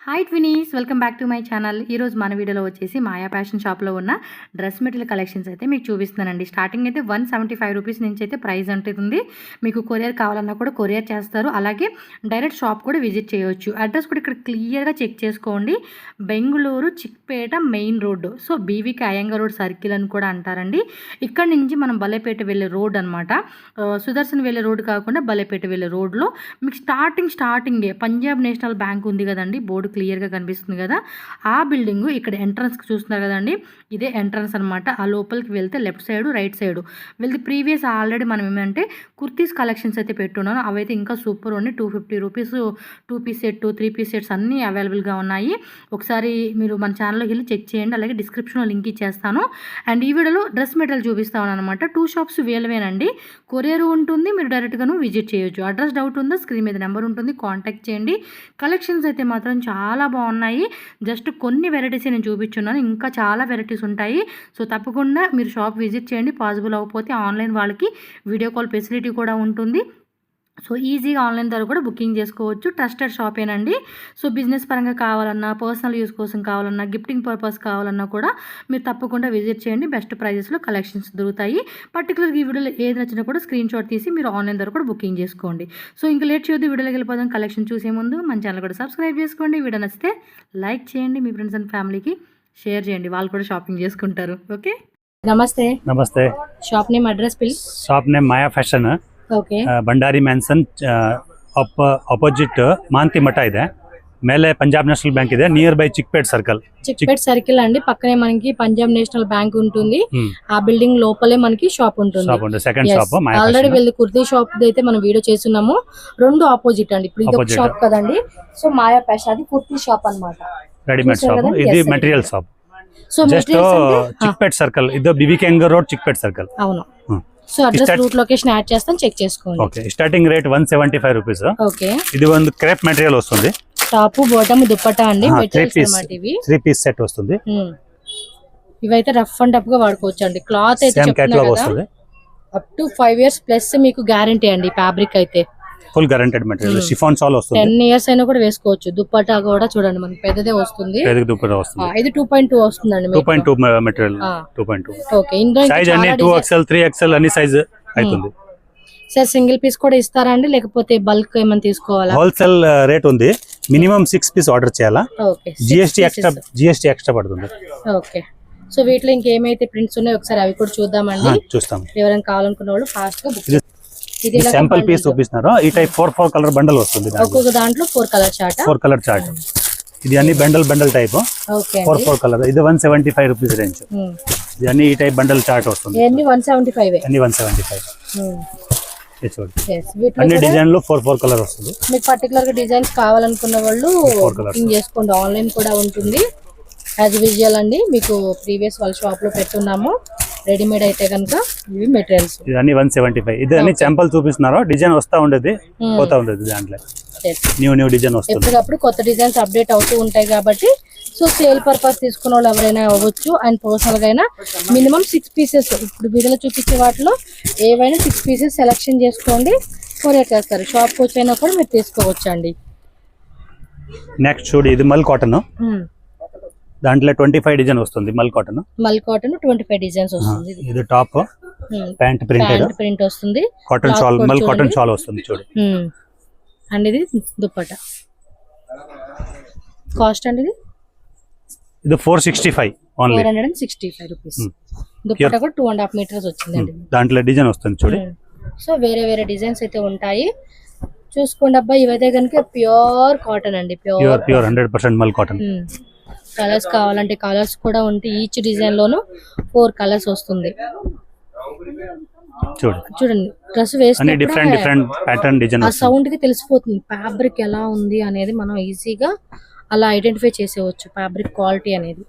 Hi twinnies, welcome back to my channel. ఈరోజు మన వీడియోలో వచ్చేసి మాయా ఫ్యాషన్ షాప్లో ఉన్న డ్రెస్ మెటీరియల్ కలెక్షన్స్ అయితే మీకు చూపిస్తున్నానండి. స్టార్టింగ్ అయితే 175 రూపీస్ నుంచి అయితే ప్రైస్ ఉంటుంది. మీకు కొరియర్ కావాలన్నా కూడా కొరియర్ చేస్తారు. అలాగే డైరెక్ట్ షాప్ కూడా విజిట్ చేయవచ్చు. అడ్రస్ కూడా ఇక్కడ క్లియర్గా చెక్ చేసుకోండి. Bengaluru Chickpet main road, so BVK Iyengar road circle అని కూడా అంటారండి. ఇక్కడ నుంచి మనం బలేపేట వెళ్ళే రోడ్ అనమాట. సుదర్శన్ వెళ్ళే రోడ్డు కాకుండా బలేపేట వెళ్ళే రోడ్లో మీకు స్టార్టింగే పంజాబ్ నేషనల్ బ్యాంక్ ఉంది కదండి, బోర్డు క్లియర్గా కనిపిస్తుంది కదా. ఆ బిల్డింగ్ ఇక్కడ ఎంట్రన్స్కి చూస్తున్నారు కదండి, ఇదే ఎంట్రన్స్ అనమాట. ఆ లోపలికి వెళ్తే లెఫ్ట్ సైడ్ రైట్ సైడ్ వెళ్తే ప్రీవియస్ ఆల్రెడీ మనం ఏమంటే కుర్తీస్ కలెక్షన్స్ అయితే పెట్టున్నాను. అవైతే ఇంకా సూపర్ ఉన్నాయి. 250 rupees 2 piece set 3 piece sets అన్నీ అవైలబుల్గా ఉన్నాయి. ఒకసారి మీరు మన ఛానల్లోకి వెళ్ళి చెక్ చేయండి. అలాగే డిస్క్రిప్షన్లో లింక్ ఇచ్చేస్తాను. అండ్ ఈ వీడియోలో డ్రెస్ మెటీరియల్ చూపిస్తాను అనమాట. 2 షాప్స్ వేలవేనండి. కొరియర్ ఉంటుంది, మీరు డైరెక్ట్గాను విజిట్ చేయొచ్చు. అడ్రస్ డౌట్ ఉందా, స్క్రీన్ మీద నెంబర్ ఉంటుంది, కాంటాక్ట్ చేయండి. కలెక్షన్స్ అయితే మాత్రం చాలా బాగున్నాయి. జస్ట్ కొన్ని వెరైటీస్ నేను చూపించున్నాను, ఇంకా చాలా వెరైటీస్ ఉంటాయి. సో తప్పకుండా మీరు షాప్ విజిట్ చేయండి. పాసిబుల్ అవ్వకపోతే ఆన్లైన్ వాళ్ళకి వీడియో కాల్ ఫెసిలిటీ కూడా ఉంటుంది. సో ఈజీగా ఆన్లైన్ ద్వారా కూడా బుకింగ్ చేసుకోవచ్చు. ట్రస్టెడ్ షాపేనండి. సో బిజినెస్ పరంగా కావాలన్నా, పర్సనల్ యూస్ కోసం కావాలన్నా, గిఫ్టింగ్ పర్పస్ కావాలన్నా కూడా మీరు తప్పకుండా విజిట్ చేయండి. బెస్ట్ ప్రైజెస్లో కలెక్షన్స్ దొరుకుతాయి. పర్టికులర్గా ఈ వీడియోలో ఏది నచ్చినా కూడా స్క్రీన్ షాట్ తీసి మీరు ఆన్లైన్ ద్వారా కూడా బుకింగ్ చేసుకోండి. సో ఇంకా లేట్ చేయొద్దు, వీడియోలోకి వెళ్ళిపోదాం. కలెక్షన్ చూసే ముందు మన ఛానల్ కూడా సబ్స్క్రైబ్ చేసుకోండి. వీడియో నచ్చితే లైక్ చేయండి, మీ ఫ్రెండ్స్ అండ్ ఫ్యామిలీకి షేర్ చేయండి, వాళ్ళు కూడా షాపింగ్ చేసుకుంటారు. ఓకే, నమస్తే. नमस्ते. Shop name, address please. Shop name Maya fashion, okay, Bhandari mansion opposite मांती मठ ಇದೆ. ಮೇಲೆ పంజాబ్ నేషనల్ బ్యాంక్ ಇದೆ. నియర్ బై చిక్పేట్ సర్కిల్ అండి. పక్కనే మనకి పంజాబ్ నేషనల్ బ్యాంక్ ఉంటుంది. ఆ బిల్డింగ్ లోపలే మనకి షాప్ ఉంటుంది. సెకండ్ షాప్ ఆల్రెడీ వెళ్ళి కుర్తీ షాప్ అయితే మనం వీడియో చేస్తున్నాము. రెండు ఆపోజిట్ అండి. ఇప్పుడు ఇది ఒక షాప్ కదండి. సో మాయా ఫ్యాషన్ అది కుర్తీ షాప్ అన్నమాట. రెడీమేడ్ షాప్, ఇది material shop. So just Chickpet circle, ఇది బీవీకే అయ్యంగార్ రోడ్ చిక్పేట్ సర్కిల్. అవును. So address route location add చేస్తాను, చెక్ చేసుకోండి. Okay, starting rate 175 rupees. Okay, ఇది ಒಂದು క్రేప్ మెటీరియల్ వస్తుంది. టాప్ బాటమ్ దుపట్టా అండి. 3 పీస్ సెట్ వస్తుంది. ఇవైతే రఫ్ అండ్ టఫ్ గా వాడుకోవచ్చు అండి. క్లాత్ అయితే వస్తుంది. అప్ టు 5 years ప్లస్ మీకు గ్యారంటీ అండి. ఫ్యాబ్రిక్ అయితే ఫుల్ గ్యారంటెడ్ మెటీరియల్, షిఫాన్ సాల్ వస్తుంది. 10 years అయినా కూడా వేసుకోవచ్చు. దుపట్టా కూడా చూడండి మనకి పెద్దదే వస్తుంది. దుపట్టా వస్తుంది. ఇది 2.2 వస్తుందండి. 2.2 మెటీరియల్, 2.2. ఓకే, ఇందులో సైజ్ అన్ని 2XL 3XL అన్ని సైజ్ అవుతుంది. సార్ సింగిల్ పీస్ కూడా ఇస్తారా అండి, లేకపోతే బల్క్ ఏమైనా తీసుకోవాలా? హోల్సేల్ రేట్ ఉంది. మినిమం 6 పీస్ ఆర్డర్ చేయాలా. ఓకే, జిఎస్టీ ఎక్స్ట్రా పడుతుంది. ఓకే, సో వీటిలో ఇంకేమైతే ప్రింట్స్ ఉన్నాయో ఒకసారి అవి కూడా చూద్దామండి. చూస్తాం. ఎవరైనా కావాలనుకున్న వాళ్ళు ఫాస్ట్ గా బుక్. ఇది శాంపుల్ పీస్ చూపిస్తున్నారు. ఈ టైప్ 4 కలర్ బండల్ వస్తుంది. ఒక్కొక్క దాంట్లో 4 కలర్ చార్ట్. 4 colour chart. ఇది అన్ని బండల్ టైప్. Okay, 4 colour. ఇది 175 రూపీస్ రేంజ్. ఇది అన్ని ఈ టైప్ బండల్ చార్ట్ వస్తుంది. అన్ని 175. అన్ని 175. అన్ని డిజైన్ లో 4 కలర్ వస్తుంది. మీకు పర్టికులర్ గా డిజైన్స్ కావాలనుకున్న వాళ్ళు బుకింగ్ చేసుకోండి. ఆన్లైన్ కూడా ఉంటుంది. యాజ్ విజువల్ అండి, మీకు ప్రీవియస్ వాళ్ళ షాప్ లో పెట్టున్నాము. రెడీమేడ్ అయితే కనుక ఇవి మెటీరియల్స్. ఇది అన్ని 175. ఇది అన్ని శాంపుల్ చూపిస్తున్నారు. డిజైన్ వస్తా ఉండేది, పోతా ఉండేది. దాంట్లో న్యూ డిజైన్ వస్తుంది. ఎప్పటికప్పుడు కొత్త డిజైన్స్ అప్డేట్ అవుతూ ఉంటాయి కాబట్టి సో సేల్ పర్పస్ తీసుకున్న వాళ్ళు ఎవరైనా అవ్వచ్చు. అండ్ పర్సనల్ గా అయినా మినిమం 6 పీసెస్. ఇప్పుడు వీడియోలో చూపించే వాటిలో ఏవైనా 6 పీసెస్ సెలెక్షన్ చేసుకోండి, కొరియర్ చేస్తారు. షాప్కి వచ్చైనా కూడా మీరు తీసుకోవచ్చు అండి. నెక్స్ట్ చూడు, ఇది మల్ కాటన్. దాంట్లో 25 డిజైన్ వస్తుంది. మల్ కాటన్ 25 డిజైన్స్ వస్తుంది. ఇది టాప్, ప్యాంట్ ప్రింట్ వస్తుంది. కాటన్ షాల్, మల్ కాటన్ షాల్ వస్తుంది. చూడు, అండ్ ఇది దుపట్టా. కాస్ట్ అండి ఇది 465 ఓన్లీ. 465 రూపీస్. దుపట్టా కూడా 2.5 మీటర్స్ వచ్చిందండి. దాంట్లో డిజైన్ వస్తుంది. చూడు, సో వేరే డిజైన్స్ అయితే ఉంటాయి. చూసుకోండి అబ్బా. ఇవైతే కనుక ప్యూర్ కాటన్ అండి. ప్యూర్ 100% మల్ కాటన్. కలర్స్ కావాలంటే కలర్స్ కూడా ఉంటాయి. ఈచ్ డిజైన్ లోను 4 కలర్స్ వస్తుంది. చూడండి, డ్రెస్ వేస్తే డిఫరెంట్ ప్యాటర్న్ డిజైన్. ఆ సౌండ్ కి తెలిసిపోతుంది ఫ్యాబ్రిక్ ఎలా ఉంది అనేది. మనం ఈజీగా అలా ఐడెంటిఫై చేసేవచ్చు ఫ్యాబ్రిక్ క్వాలిటీ అనేది.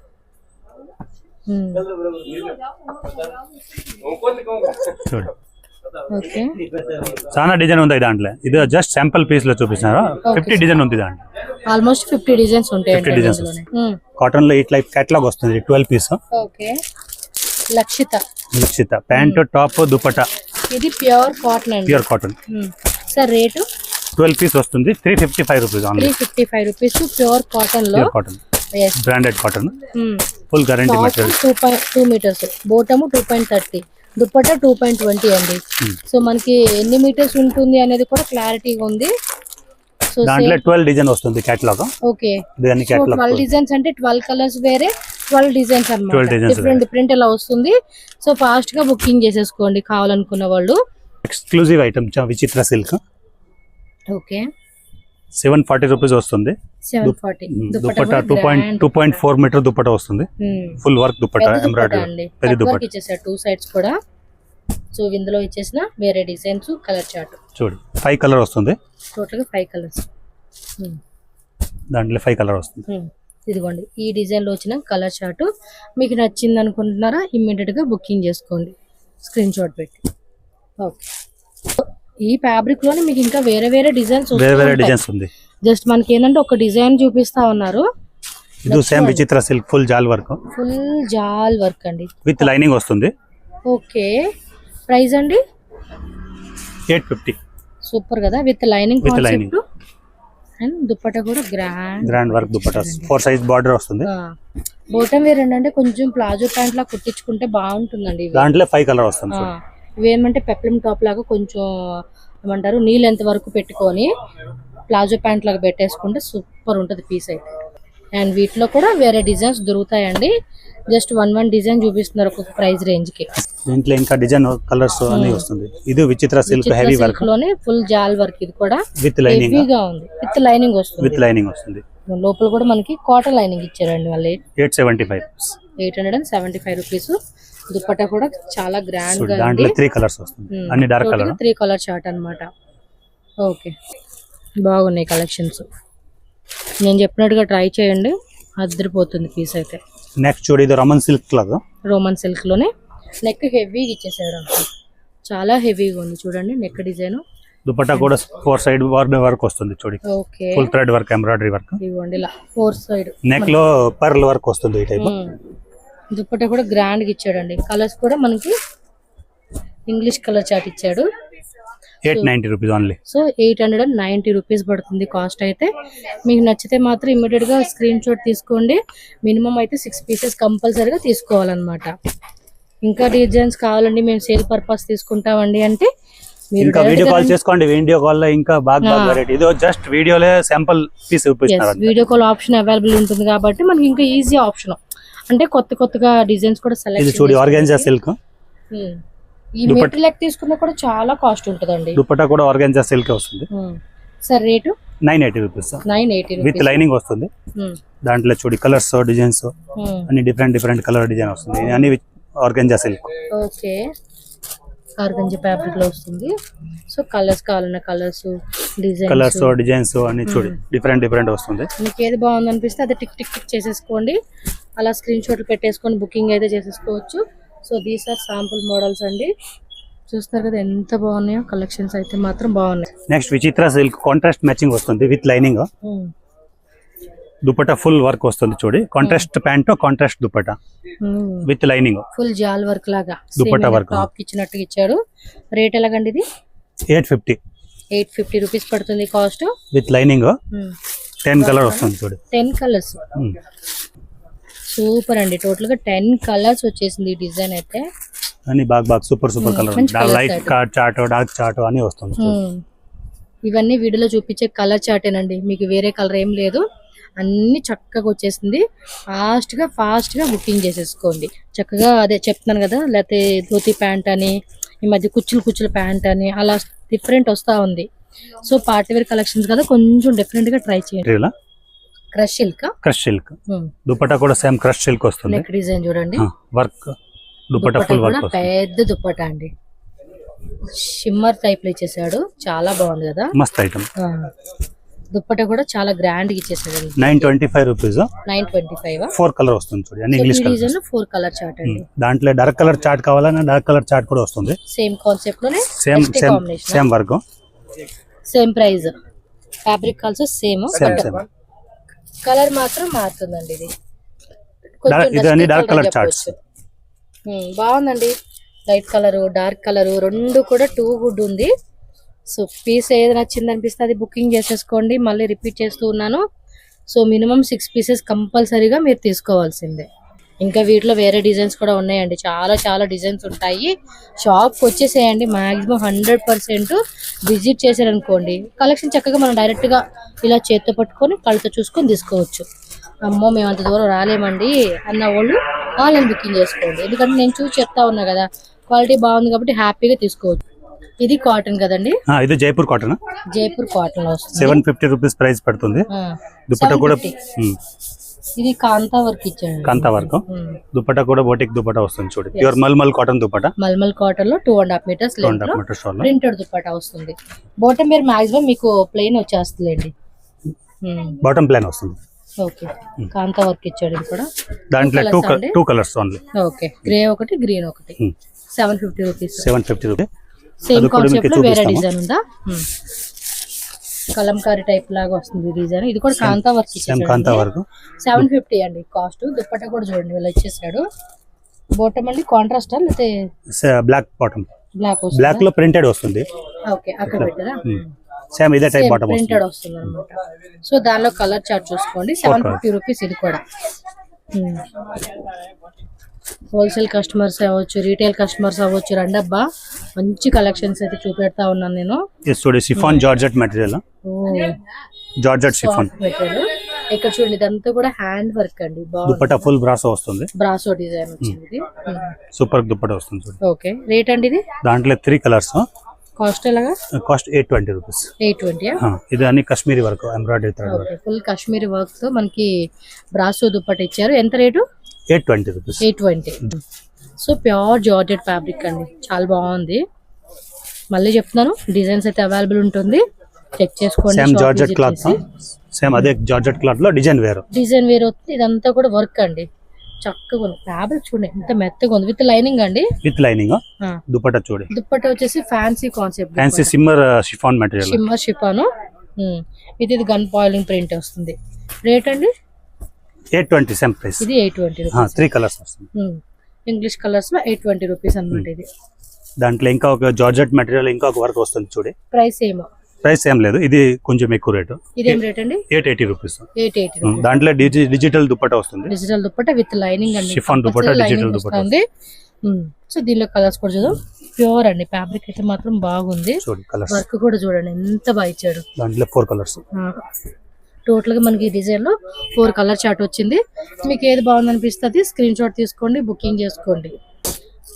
చూడు, ఓకే, చాలా డిజైన్ ఉంది దాంట్లో. ఇది జస్ట్ శాంపుల్ పీస్ లో చూపిస్తున్నారు. 50 డిజైన్ ఉంది దాంట్లో. ఆల్మోస్ట్ 50 డిజైన్స్ ఉంటాయి. కాటన్ లో ఇట్లా కేటలాగ్ వస్తుంది. 12 piece. Okay, Lakshita pant top dupatta. ఇది ప్యూర్ కాటన్ అండి. Pure cotton. Sir rate 12 piece వస్తుంది 355 rupees only. 355 rupees pure cotton లో. Pure cotton, branded cotton, full guarantee material. 2 metres, bottom 2.30, dupatta 2.20 అండి. సో మనకి ఎన్ని మీటర్స్ ఉంటుంది అనేది కూడా క్లారిటీగా ఉంది. సో దాంట్లో 12 డిజైన్ వస్తుంది కేటలాగ్. ఓకే, దాని కేటలాగ్ 12 డిజైన్స్ అంటే 12 కలర్స్ వేరే, 12 డిజైన్స్ అన్నమాట. డిఫరెంట్ ఇలా వస్తుంది. సో ఫాస్ట్ గా బుకింగ్ చేసేసుకోండి కావాలనుకున్న వాళ్ళు. ఎక్స్క్లూజివ్ ఐటమ్ విచిత్ర సిల్క్. ఓకే, 740 రూపీస్ వస్తుంది. 740. దుపట్టా 2.4 మీటర్ దుపట్టా వస్తుంది. ఫుల్ వర్క్ దుపట్టా, ఎంబ్రాయిడరీ పెద్ద దుపట్టా ఇచ్చేసారు 2 సైడ్స్ కూడా. సో ఇందులో ఇచ్చేసిన వేరే డిజైన్స్, కలర్ చార్ట్ చూడు 5 కలర్ వస్తుంది. టోటల్ గా 5 కలర్స్. దాంట్లో 5 కలర్ వస్తుంది. ఇదిగోండి ఈ డిజైన్ లో వచ్చిన కలర్ చార్ట్ మీకు నచ్చింది అనుకుంటున్నారా, ఇమ్మీడియట్ గా బుకింగ్ చేసుకోండి, స్క్రీన్ షాట్ పెట్టి. ఓకే, ఈ ఫ్యాబ్రిక్ లోనే మీకు ఇంకా వేరే వేరే డిజైన్స్ ఉంది. జస్ట్ మనకి ఏంటంటే ఒక డిజైన్ చూపిస్తా ఉన్నారు. ఇది same Vichitra silk full jaal work. Full jaal work అండి, విత్ లైనింగ్ వస్తుంది. ఓకే, ప్రైస్ అండి 850. సూపర్ కదా, with lining concept. And dupatta కూడా grand work dupatta, 4 size border వస్తుంది. బోటం వేర్ ఏంటంటే కొంచెం ప్లాజో ప్యాంట్ లా కుట్టించుకుంటే బాగుంటుందండి. దాంట్లో 5 కలర్ వస్తుంది. ఇవేమంటే పెప్లమ్ టాప్ లాగా కొంచెం ఏమంటారు నీ లెంత్ వరకు పెట్టుకొని ప్లాజో ప్యాంట్ లాగా పెట్టేసుకుంటే సూపర్ ఉంటుంది పీస్ అయితే. అండ్ వీటిలో కూడా వేరే డిజైన్స్ దొరుకుతాయండి. జస్ట్ వన్ డిజైన్ చూపిస్తున్నారు ఒక్కొక్క ప్రైస్ రేంజ్ కి. దీంట్లో ఇంకా డిజైన్ కలర్స్ అన్ని వస్తుంది. ఇది విచిత్ర సిల్క్ హెవీ వర్క్ లోనే ఫుల్ జాల్ వర్క్. ఇది కూడా విత్ లైనింగ్ హెవీగా ఉంది, విత్ లైనింగ్ వస్తుంది. లోపల కూడా మనకి కాటన్ లైనింగ్ ఇచ్చారండి వాళ్ళు. 875 రూపీస్. దుపట్టా కూడా చాలా గ్రాండ్ గా దాంట్లో 3 కలర్స్ వస్తుంది. అన్ని డార్క్ కలర్, 3 కలర్ చార్ట్ అన్నమాట. ఓకే, బాగున్నాయి కలెక్షన్స్. నేను చెప్పినట్టుగా ట్రై చేయండి, అదిరిపోతుంది పీస్ అయితే. నెక్స్ట్ చూడు, ఇది రోమన్ సిల్క్ లాగా. రోమన్ సిల్క్ లోనే నెక్ హెవీగా ఇచ్చేసాడు, చాలా హెవీగా ఉంది చూడండి నెక్ డిజైన్. దుపట్టా కూడా 4 సైడ్ బార్డర్ వర్క్ వస్తుంది చూడు. Okay, full thread work, embroidery work. ఇవ్వండి ఇలా 4 సైడ్. నెక్ లో పర్ల్ వర్క్ వస్తుంది ఈ టైప్. దుపట్టా కూడా గ్రాండ్ గా ఇచ్చాడండి. కలర్స్ కూడా మనకి ఇంగ్లీష్ కలర్ చార్ట్ ఇచ్చాడు. 890 రూపీస్ ఓన్లీ. సో 890 రూపీస్ పడుతుంది కాస్ట్ అయితే. మీకు నచ్చితే మాత్రం ఇమ్మీడియట్ గా స్క్రీన్ షాట్ తీసుకోండి. మినిమం అయితే 6 పీసెస్ కంపల్సరీగా తీసుకోవాలన్నమాట. ఇంకా డిజైన్స్ కావాలండి, మేము సేల్ పర్పస్ తీసుకుంటామండి అంటే మీరు వీడియో కాల్ చేసుకోండి. వీడియో కాల్ లో ఇంకా బాగా వెరైటీ. ఇది జస్ట్ వీడియోలో శాంపుల్ పీస్ చూపిస్తున్నారు. వీడియో కాల్ ఆప్షన్ అవైలబుల్ ఉంటుంది కాబట్టి మనకి ఇంకా ఈజీ ఆప్షన్. అంటే కొత్తగా డిజైన్స్ కూడా సెలెక్ట్. ఇది చూడు ఆర్గాన్జా సిల్క్. ఈ మెటీరియల్ తీసుకున్నా కూడా చాలా కాస్ట్ ఉంటుందండి. దుపట్టా కూడా ఆర్గాన్జా సిల్క్ వస్తుంది. Sir rate 980 rupees. 980 with lining వస్తుంది. దాంట్లో చూడు కలర్స్, డిజైన్స్ అన్ని డిఫరెంట్ కలర్ డిజైన్ వస్తుంది. అన్ని organza silk. Okay, organza fabric లో వస్తుంది. సో కలర్స్ కావాలన్న కలర్స్, డిజైన్స్ అన్ని చూడు డిఫరెంట్ వస్తుంది. మీకు ఏది బాగుంది అనిపిస్తే అది టిక్ చేసేసుకోండి. అలా స్క్రీన్ షాట్ పెట్టేసుకొని బుకింగ్ అయితే చేసేసుకోవచ్చు. So these are sample models అండి. చూస్తారు కదా ఎంత బాగున్నాయో కలెక్షన్స్ అయితే మాత్రం బాగున్నాయి. Next Vichitra silk contrast matching వస్తుంది with lining. Dupatta full work వస్తుంది చూడి. Contrast pant, contrast dupatta with lining. Full jaal work లాగా దుపట్టా వర్క్ టాప్ ఇచ్చినట్టుగా ఇచ్చాడు. రేట్ ఎలాగండి ఇది? 850 రూపీస్ పడుతుంది కాస్ట్. విత్ లైనింగ్ 10 కలర్ వస్తుంది చూడు. 10 కలర్స్. సూపర్ అండి, టోటల్ గా 10 కలర్స్ వచ్చేసింది ఈ డిజైన్ అయితే. అన్ని బాగా super colour. Light chart, dark chart అని వస్తుంది. ఇవన్నీ వీడియోలో చూపించే కలర్ చార్టేనండి, మీకు వేరే కలర్ ఏం లేదు. అన్ని చక్కగా వచ్చేసింది. ఫాస్ట్ గా బుకింగ్ చేసేసుకోండి. చక్కగా అదే చెప్తున్నాను కదా, లేకపోతే ధోతి ప్యాంట్ అని, ఈ మధ్య కుచ్చుల ప్యాంట్ అని అలా డిఫరెంట్ వస్తా ఉంది. సో పార్టీ వేర్ కలెక్షన్స్ కదా, కొంచెం డిఫరెంట్ గా ట్రై చేయండి. క్రష్ సిల్క్ దుపట్టా కూడా సేమ్ క్రష్ సిల్క్ వస్తుంది. నెక్ డిజైన్ చూడండి, వర్క్ దుపట్టా ఫుల్ వర్క్ వస్తుంది. పెద్ద దుపట్టా అండి, షిమ్మర్ టైప్ లో ఇచ్చేసాడు. చాలా బాగుంది కదా, మస్త్ ఐటమ్. దుపట్టా కూడా చాలా గ్రాండ్ గా ఇచ్చేసాడు. 925 రూపీస్. 925. 4 కలర్ వస్తుంది చూడండి. అన్ని ఇంగ్లీష్ కలర్. 4 కలర్ చార్ట్ అండి. దాంట్లో డార్క్ కలర్ చార్ట్ కావాలన్నా డార్క్ కలర్ చార్ట్ కూడా వస్తుంది. సేమ్ కాన్సెప్ట్ లోనే same work, same price. Fabric also same, colour మాత్రం మారుతుందండి. ఇది డార్క్ కలర్ చార్ట్స్. బాగుందండి. లైట్ కలర్, డార్క్ కలర్ రెండు కూడా టూ గుడ్ ఉంది. సో పీస్ ఏది నచ్చింది అనిపిస్తే అది బుకింగ్ చేసేసుకోండి. మళ్ళీ రిపీట్ చేస్తూ ఉన్నాను. సో మినిమం 6 పీసెస్ కంపల్సరీగా మీరు తీసుకోవాల్సిందే. ఇంకా వీటిలో వేరే డిజైన్స్ కూడా ఉన్నాయండి. చాలా చాలా డిజైన్స్ ఉంటాయి. షాప్కి వచ్చేసేయండి. మ్యాక్సిమం 100% విజిట్ చేశారనుకోండి కలెక్షన్ చక్కగా మనం డైరెక్ట్గా ఇలా చేత్తో పట్టుకొని కళ్ళతో చూసుకొని తీసుకోవచ్చు. అమ్మో మేము అంత దూరం రాలేమండి అన్న వాళ్ళు ఆన్లైన్ బుకింగ్ చేసుకోండి. ఎందుకంటే నేను చూసి చెప్తా ఉన్నా కదా, క్వాలిటీ బాగుంది కాబట్టి హ్యాపీగా తీసుకోవచ్చు. ఇది కాటన్ కదండి, ఇది జైపూర్ కాటన్. జైపూర్ కాటన్ లో వస్తుంది. 750 రూపీస్ ప్రైస్ పడుతుంది. దుపట్టా కూడా ఇది కాంతా వర్క్ ఇచ్చాడు. కాంతా వర్క్ దుపట్టా కూడా బోటిక్ దుపట్టా వస్తుంది చూడండి. Pure mulmul cotton dupatta. Mulmul cotton లో 2.5 మీటర్స్ ప్రింటెడ్ దుపట్టా వస్తుంది. బాటమ్ మీరు మాక్సిమం మీకు ప్లెయిన్ వచ్చేస్తుందండి. బాటమ్ ప్లెయిన్ వస్తుంది. ఓకే, కాంతా వర్క్ ఇచ్చాడు. ఇది కూడా దాంట్లో 2 కలర్స్ ఓన్లీ. ఓకే, గ్రే ఒకటి గ్రీన్ ఒకటి. 750 రూపీస్. 750 రూపీస్. సేమ్ కాన్సెప్ట్ లో వేరే డిజైన్ ఉందా? కలంకారీ టైప్ లాగా వస్తుంది డిజైన్. ఇది కూడా కాంతా వర్క్ ఇచ్చాడు. కాంతా వర్క్ 750 అండి కాస్ట్. దుపట్టా కూడా చూడండి ఇలా ఇచ్చేసాడు. బాటమ్ అండి కాంట్రాస్ట్ లేకపోతే బ్లాక్ బాటమ్. బ్లాక్ లో ప్రింటెడ్ వస్తుంది. ఓకే, అక్కడ పెట్టారా? సేమ్ ఇదే టైప్ బాటమ్ ప్రింటెడ్ వస్తుంది అన్నమాట. సో దానిలో కలర్ చార్ట్ చూసుకోండి. 750 రూపీస్ ఇది కూడా. హోల్సేల్ కస్టమర్స్ అవ్వచ్చు, రీటైల్ కస్టమర్స్ అవ్వచ్చు, రండబ్బా మంచి కలెక్షన్స్ అయితే చూపెడతా ఉన్నాను నేను. Chiffon georgette material. Georgette chiffon material. ఇక్కడ చూడండి ఇదంతా కూడా హ్యాండ్ వర్క్ అండి. దుపట్టా ఫుల్ బ్రాసో వస్తుంది. బ్రాసో డిజైన్ వచ్చింది. సూపర్ దుపట్టా వస్తుంది. ఓకే, రేట్ అండి ఇది? దాంట్లో 3 కలర్స్. కాస్ట్ ఎలాగా? Cost 820 rupees. 820. ఇది అన్ని Kashmiri work, embroidery thread work. Full Kashmiri work తో మనకి బ్రాసో దుపట్టా ఇచ్చారు. ఎంత rate? 820 rupees. 820. So pure georgette fabric అండి, చాలా బాగుంది. మళ్ళీ చెప్తున్నాను, డిజైన్స్ అయితే అవైలబుల్ ఉంటుంది, చెక్ చేసుకోండి. సేమ్ జార్జెట్ క్లాత్, సేమ్ అదే జార్జెట్ క్లాత్ లో డిజైన్ వేరు వస్తుంది. ఇదంతా కూడా వర్క్ అండి, చక్కగా ఉంది. ఫ్యాబ్రిక్ చూడండి ఎంత మెత్తగా ఉంది. విత్ లైనింగ్ అండి. With lining. దుపట్టా చూడండి. దుపట్టా వచ్చేసి fancy concept, fancy shimmer chiffon material. Shimmer chiffon. ఇది గన్ పాయిలింగ్ ప్రింట్ వస్తుంది. రేట్ అండి? 820 సేమ్ ప్రైస్. ఇది 820 రూపీస్. 3 కలర్స్ వస్తుంది. ఇంగ్లీష్ కలర్స్ లో 820 రూపీస్ అన్నమాట. ఇది దాంట్లో ఇంకా ఒక జార్జెట్ మెటీరియల్ ఇంకా ఒక వర్క్ వస్తుంది చూడండి. ప్రైస్ ఏం లేదు, ఇది కొంచెం ఎక్కువ రేటు. ఇదేం రేట్ అండి? 880 రూపీస్. 880. దాంట్లో డిజిటల్ దుపట్టా వస్తుంది. డిజిటల్ దుపట్టా విత్ లైనింగ్ అండి. షిఫాన్ దుపట్టా, డిజిటల్ దుపట్టా ఉంది. సో దీనిలో కలర్స్ కూడా చూద్దాం. ప్యూర్ అండి, ఫ్యాబ్రిక్ అయితే మాత్రం బాగుంది. వర్క్ కూడా చూడండి ఎంత బాగా ఇచ్చాడు. దాంట్లో 4 కలర్స్. టోటల్ గా మనకి డిజైన్ లో 4 కలర్ చార్ట్ వచ్చింది. మీకు ఏది బాగుంది అనిపిస్తుంది స్క్రీన్ షాట్ తీసుకోండి, బుకింగ్ చేసుకోండి.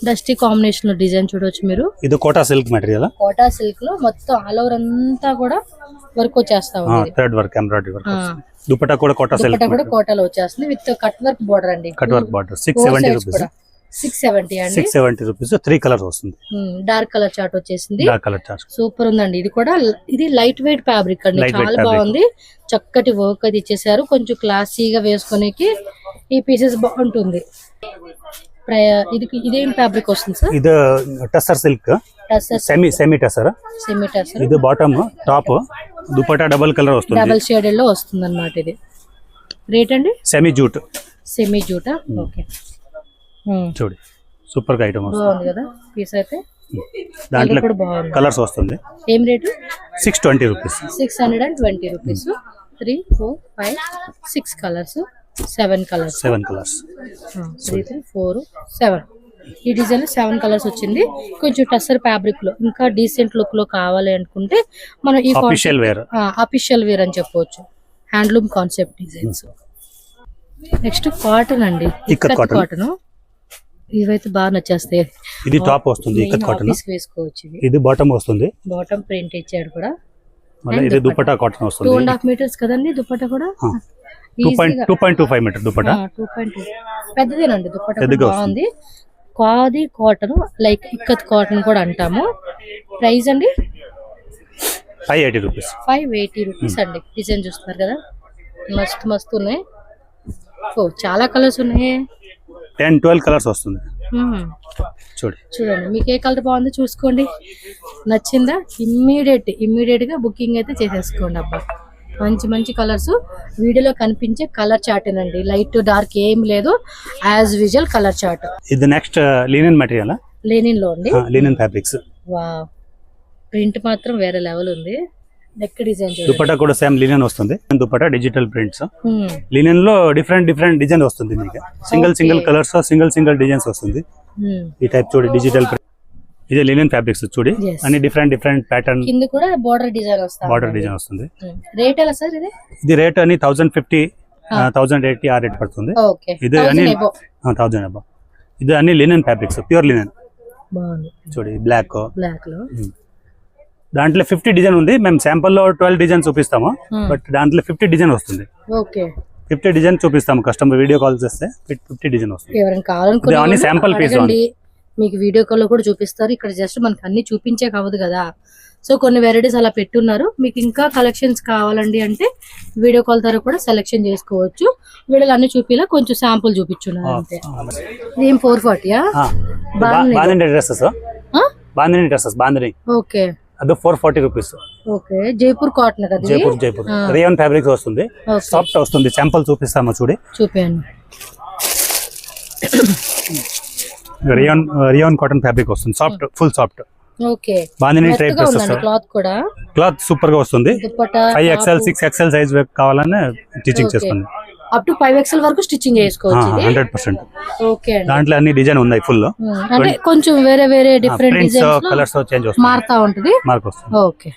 డస్టీ కాంబినేషన్ లో డిజైన్ చూడొచ్చు మీరు. ఇది Kota silk material. Kota silk లో మొత్తం ఆల్ ఓవర్ అంతా కూడా వర్క్ వచ్చేస్తా ఉంది. Thread work, embroidery work. Dupatta కూడా కోటా సిల్క్. దుపట్టా కూడా కోటాలో వచ్చేస్తుంది విత్ కట్ వర్క్ బోర్డర్ అండి. Cut work border 670 rupees. 670 అండి. 670 రూపీస్. 3 కలర్స్ వస్తుంది. డార్క్ కలర్ చార్ట్ వచ్చేసింది. డార్క్ కలర్ చార్ట్ సూపర్ ఉందండి. ఇది కూడా ఇది లైట్ వెయిట్ ఫ్యాబ్రిక్ అండి, చాలా బాగుంది. చక్కటి వర్క్ అది ఇచ్చేసారు. కొంచెం క్లాసీగా వేసుకునేకి ఈ పీసెస్ బాగుంటుంది. ఇదేం ఫ్యాబ్రిక్ వస్తుంది సార్? ఇది టస్సర్ సిల్క్, సెమీ టస్సర్. ఇది bottom, top, dupatta double colour వస్తుంది. డబుల్ షేడెడ్ లో వస్తుంది అన్నమాట. ఇది రేట్ అండి? Semi jute. ఓకే, చూడు సూపర్ గా ఐటమ్ బాగుంది కదా పీస్ అయితే. దాంట్లో కలర్స్ వస్తుంది. ఏం rate? 620 rupees. 620 rupees. 3, 4, 5, 6 colours, 7 colours. 3, 4, 7. ఈ డిజైన్ లో 7 కలర్స్ వచ్చింది. కొంచెం టస్సర్ ఫ్యాబ్రిక్ లో ఇంకా డీసెంట్ లుక్ లో కావాలి అనుకుంటే మనం ఈ అఫీషియల్ వేర్ అని చెప్పవచ్చు. Handloom concept designs. Next cotton అండి, ఇక్కత్ కాటన్. ఇవైతే బాగా నచ్చేస్తాయి. ఇది టాప్ వస్తుంది, ఇక్కత్ కాటన్. వేసుకోవచ్చు. ఇది బాటమ్ వస్తుంది. బాటమ్ ప్రింట్ ఇచ్చాడు కూడా. ఇది దుపట్టా కాటన్ వస్తుంది. 2.5 మీటర్స్ కదండి దుపట్టా కూడా. 2.25 మీటర్ దుపట్టా. 2.2 పెద్దదేనండి దుపట్టా, బాగుంది. Khadi cotton like ikat cotton కూడా అంటాము. ప్రైస్ అండి 580 రూపీస్. 580 రూపీస్ అండి. డిజైన్ చూస్తున్నారు కదా, మస్తు ఉన్నాయి. చాలా కలర్స్ ఉన్నాయి. 10-12 కలర్స్ వస్తుంది. చూడండి మీకు ఏ కలర్ బాగుందో చూసుకోండి. నచ్చిందా ఇమ్మీడియట్ గా బుకింగ్ అయితే చేసేసుకోండి. అబ్బా మంచి కలర్స్. వీడియోలో కనిపించే కలర్ చార్ట్ అండి, లైట్ డార్క్ ఏం లేదు, యాజ్ విజువల్ కలర్ చార్ట్. ఇది నెక్స్ట్ లినెన్ మెటీరియల్. లెనిన్ లో అండి, లినెన్ ఫ్యాబ్రిక్స్. వావ్, ప్రింట్ మాత్రం వేరే లెవెల్ ఉంది. నెక్ డిజైన్ దుపట్టా కూడా సేమ్ లినెన్ వస్తుంది. Dupatta digital prints. లినెన్ లో డిఫరెంట్ డిజైన్ వస్తుంది మీకు. సింగిల్ కలర్స్ సింగిల్ డిజైన్స్ వస్తుంది. ఈ టైప్ చూడు డిజిటల్ ప్రింట్. ఇది లినెన్ ఫ్యాబ్రిక్స్ చూడి అన్ని డిఫరెంట్ ప్యాటర్న్. కింద కూడా బోర్డర్ డిజైన్ వస్తుంది. రేట్ ఎలా సార్ ఇది? ఇది రేట్ అని 1050 1080 ఆ రేట్ పడుతుంది. ఇది అన్ని 1000 అబ్బా. ఇది అన్ని లినెన్ ఫ్యాబ్రిక్స్, ప్యూర్ లినెన్. బాగుంది చూడి బ్లాక్ లో. దాంట్లో 50 డిజైన్ ఉంది. మేము శాంపుల్ లో 12 డిజైన్ చూపిస్తాము. బట్ దాంట్లో 50 డిజైన్ వస్తుంది. 50 డిజైన్ చూపిస్తాము. కస్టమర్ వీడియో కాల్ చేస్తే 50 డిజైన్ వస్తుంది. ఎవరైనా కావాలనుకుంటే శాంపుల్ పీస్ మీకు వీడియో కాల్ లో కూడా చూపిస్తారు. ఇక్కడ జస్ట్ మనకి అన్ని చూపించే కావదు కదా, సో కొన్ని వెరైటీస్ అలా పెట్టున్నారు. మీకు ఇంకా కలెక్షన్స్ కావాలండి అంటే వీడియో కాల్ ద్వారా కూడా సెలెక్షన్ చేసుకోవచ్చు. వీడియోలు అన్ని చూపిలా కొంచెం శాంపుల్ చూపించున్నారు అంతే. ఇదేం 440 బాందిని డ్రెస్సెస్ బాందిని. ఓకే, అది 440 రూపీస్. ఓకే, జైపూర్ కాటన్ కదా. జైపూర్ రేయన్ ఫ్యాబ్రిక్ వస్తుంది. సాఫ్ట్ వస్తుంది. శాంపుల్ చూపిస్తాము చూడి. చూపించండి. రేయన్ కాటన్ ఫ్యాబ్రిక్ వస్తుంది. Soft, full soft. Okay, bandhani type dresses. Cloth కూడా క్లాత్ సూపర్ గా వస్తుంది. 5XL 6XL సైజ్ కావాలని స్టిచింగ్ చేస్తుంది. అప్ టు 5XL వరకు స్టిచ్చింగ్ చేసుకోవచ్చు. 100%. ఓకే, దాంట్లో అన్ని డిజైన్ ఉన్నాయి ఫుల్. అంటే కొంచెం వేరే డిఫరెంట్ డిజైన్స్ కలర్స్ చేంజ్ వస్తుంది. మారుతా ఉంటుంది. మార్క్ వస్తుంది. ఓకే.